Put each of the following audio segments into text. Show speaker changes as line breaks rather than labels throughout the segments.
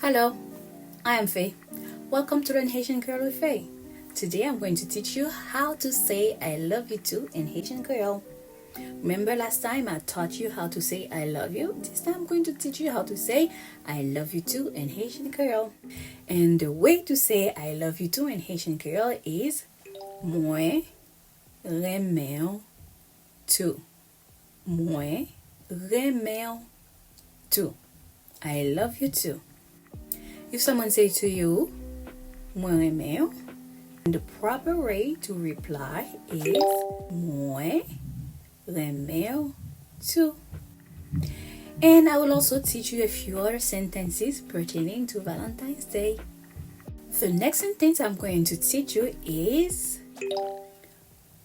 Hello, I am Faye. Welcome to Learn Haitian Creole with Faye. Today I'm going to teach you how to say I love you too in Haitian Creole. Remember last time I taught you how to say I love you? This time I'm going to teach you how to say I love you too in Haitian Creole. And the way to say I love you too in Haitian Creole is Mwen remè tout. Mwen remè tout. I love you too. If someone says to you, Mwen remè, the proper way to reply is Mwen remè tout. And I will also teach you a few other sentences pertaining to Valentine's Day. The next sentence I'm going to teach you is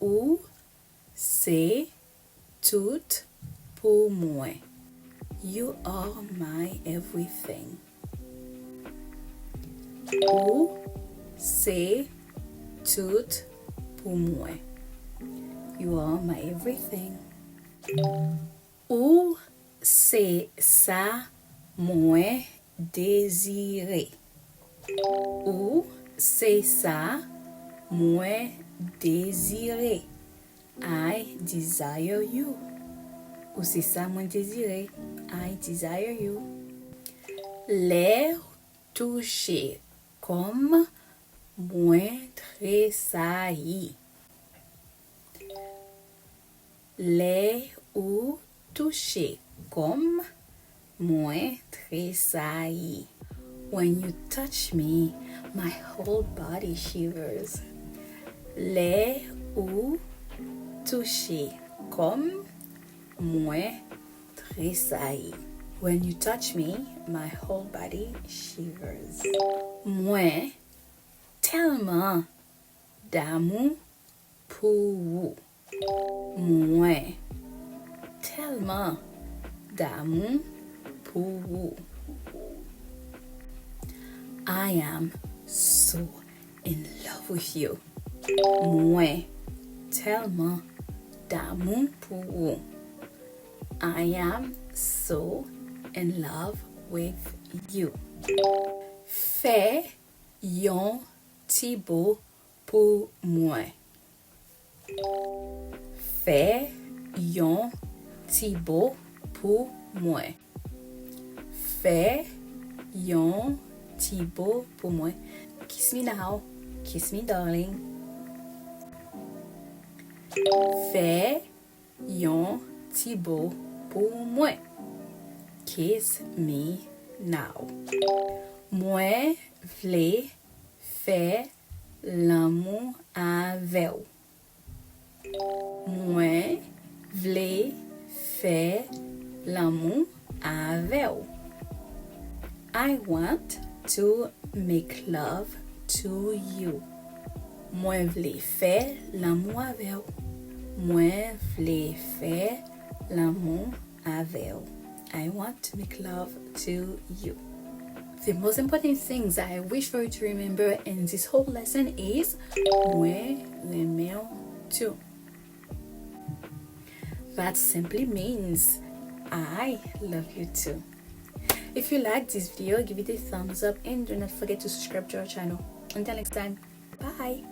Ou c'est tout pour moi. You are my everything. Ou c'est tout pour moi. You are my everything. Ou c'est ça moi désire. Ou c'est ça moi désire. I desire you. Ou c'est ça moi désire. I desire you. Les toucher comme Mwen tresayi. Les ou toucher comme Mwen tresayi. When you touch me, my whole body shivers. Les ou toucher comme Mwen tresayi. When you touch me, my whole body shivers. Mwen tellement d'amour pour vous. Mwen tellement d'amour pour vous. I am so in love with you. Mwen tellement d'amour pour vous. I am so in love with you. Fais yon ti beau pour moi. Fais yon ti beau pour moi. Fais yon ti beau pour moi. Kiss me now. Kiss me, darling. Fais yon ti beau pour moi. Kiss me now. Mwen vle fè l'amour avec. Mwen vle fè l'amour avec. I want to make love to you. Mwen vle fè l'amour avec. Mwen vle fè l'amour avec. I want to make love to you. The most important things I wish for you to remember in this whole lesson is Mwen remè tout. That simply means I love you too. If you liked this video, give it a thumbs up and do not forget to subscribe to our channel. Until next time, bye!